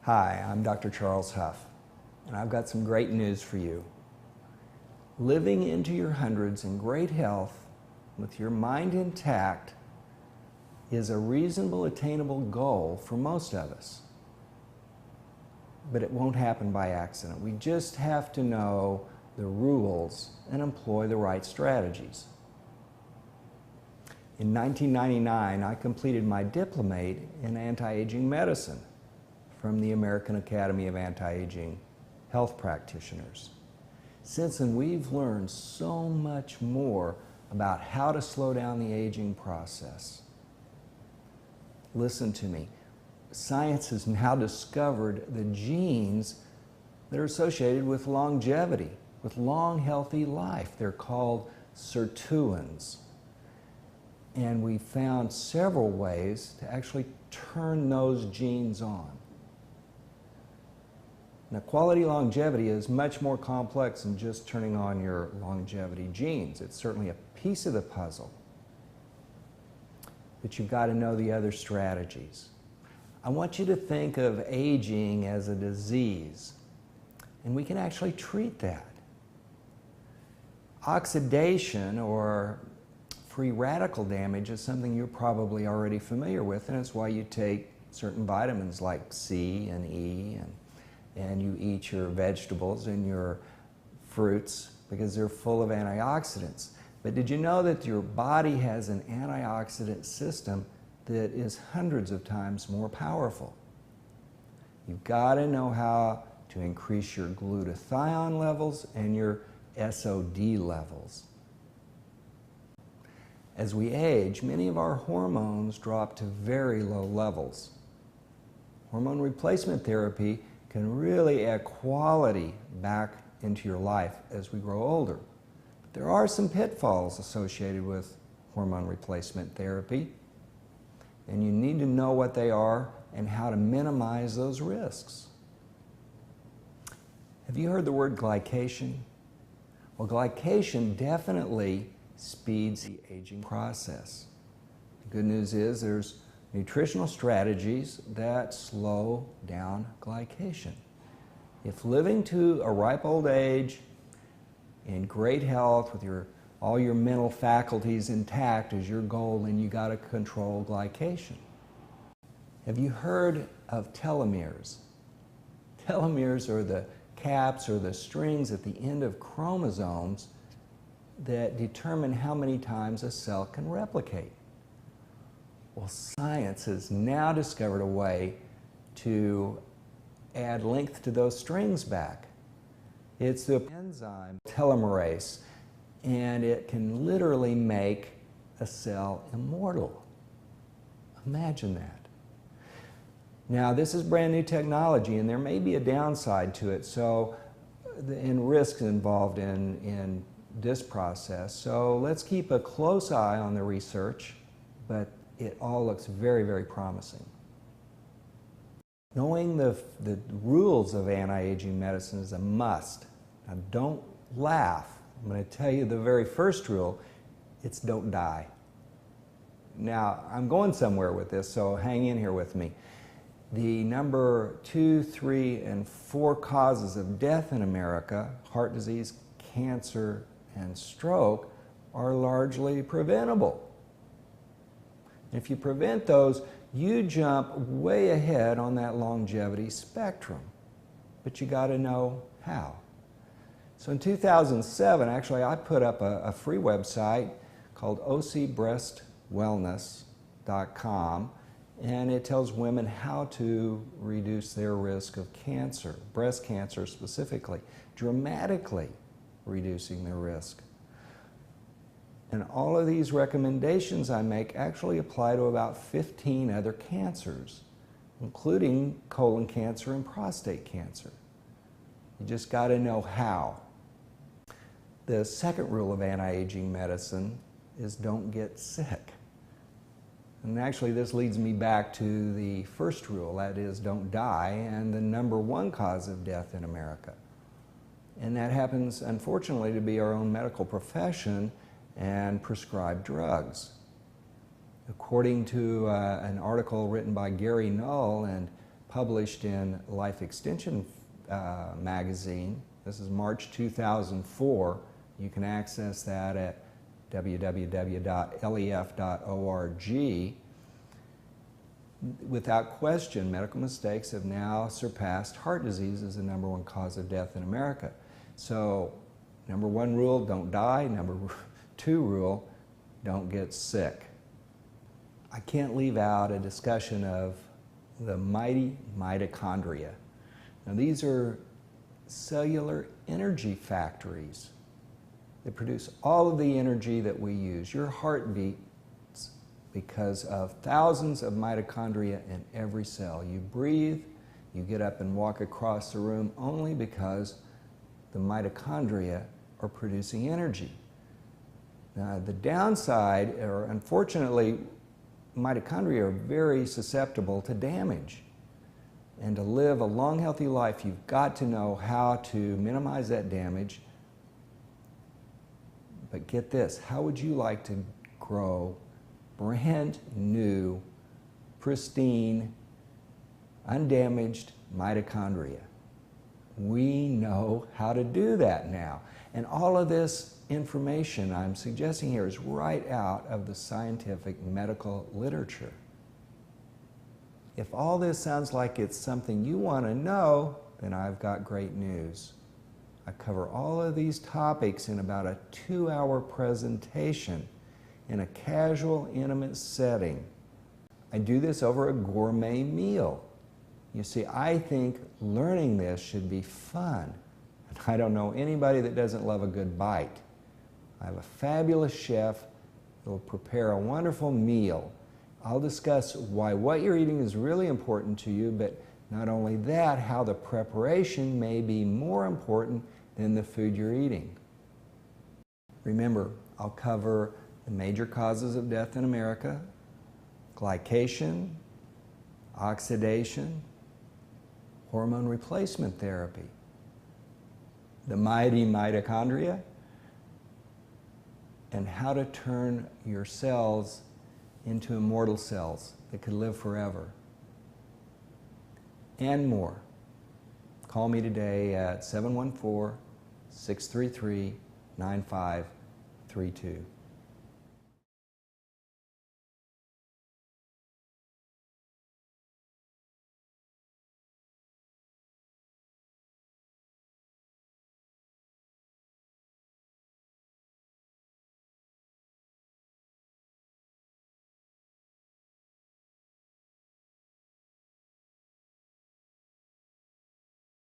Hi, I'm Dr. Charles Hough, and I've got some great news for you. Living into your hundreds in great health with your mind intact is a reasonable, attainable goal for most of us. But it won't happen by accident. We just have to know the rules and employ the right strategies. In 1999, I completed my diplomate in anti-aging medicine from the American Academy of Anti-Aging Health Practitioners. Since then, we've learned so much more about how to slow down the aging process. Listen to me. Science has now discovered the genes that are associated with longevity, with long, healthy life. They're called sirtuins. And we found several ways to actually turn those genes on. Now, quality longevity is much more complex than just turning on your longevity genes. It's certainly a piece of the puzzle. But you've got to know the other strategies. I want you to think of aging as a disease, and we can actually treat that. Oxidation or free radical damage is something you're probably already familiar with, and it's why you take certain vitamins like C and E, and you eat your vegetables and your fruits because they're full of antioxidants. But did you know that your body has an antioxidant system that is hundreds of times more powerful? You've got to know how to increase your glutathione levels and your SOD levels. As we age, many of our hormones drop to very low levels. Hormone replacement therapy can really add quality back into your life as we grow older. But there are some pitfalls associated with hormone replacement therapy, and you need to know what they are and how to minimize those risks. Have you heard the word glycation? Well, glycation definitely speeds the aging process. The good news is there's nutritional strategies that slow down glycation. If living to a ripe old age in great health with all your mental faculties intact is your goal, then you got to control glycation. Have you heard of telomeres? Telomeres are the caps or the strings at the end of chromosomes that determine how many times a cell can replicate. Well, science has now discovered a way to add length to those strings back. It's the enzyme telomerase, and it can literally make a cell immortal. Imagine that. Now, this is brand new technology, and there may be a downside to it, and risks involved in this process. So let's keep a close eye on the research, but it all looks very, very promising. Knowing the rules of anti-aging medicine is a must. Now, don't laugh. I'm going to tell you the very first rule. It's don't die. Now, I'm going somewhere with this, so hang in here with me. The number 2, 3, and 4 causes of death in America, heart disease, cancer, and stroke, are largely preventable. If you prevent those, you jump way ahead on that longevity spectrum. But you got to know how. So in 2007, actually, I put up a free website called ocbreastwellness.com, and it tells women how to reduce their risk of cancer, breast cancer specifically, dramatically reducing their risk. And all of these recommendations I make actually apply to about 15 other cancers, including colon cancer and prostate cancer. You just got to know how. The second rule of anti-aging medicine is don't get sick. And actually this leads me back to the first rule, that is don't die, and the number 1 cause of death in America. And that happens, unfortunately, to be our own medical profession and prescribed drugs. According to an article written by Gary Null and published in Life Extension magazine. This is March 2004. You can access that at www.lef.org. Without question, medical mistakes have now surpassed heart disease as the #1 cause of death in America. So, #1 rule, don't die. #2 rule, don't get sick. I can't leave out a discussion of the mighty mitochondria. Now, these are cellular energy factories that produce all of the energy that we use. Your heart beats because of thousands of mitochondria in every cell. You breathe, you get up and walk across the room only because the mitochondria are producing energy. Now, the downside, or unfortunately, mitochondria are very susceptible to damage. And to live a long, healthy life, you've got to know how to minimize that damage. But get this, how would you like to grow brand new, pristine, undamaged mitochondria? We know how to do that now. And all of this information I'm suggesting here is right out of the scientific medical literature. If all this sounds like it's something you want to know, then I've got great news. I cover all of these topics in about a 2-hour presentation in a casual, intimate setting. I do this over a gourmet meal. You see, I think learning this should be fun. And I don't know anybody that doesn't love a good bite. I have a fabulous chef who will prepare a wonderful meal. I'll discuss why what you're eating is really important to you, but not only that, how the preparation may be more important than the food you're eating. Remember, I'll cover the major causes of death in America: glycation, oxidation, hormone replacement therapy, the mighty mitochondria, and how to turn your cells into immortal cells that could live forever, and more. Call me today at 714-633-9532.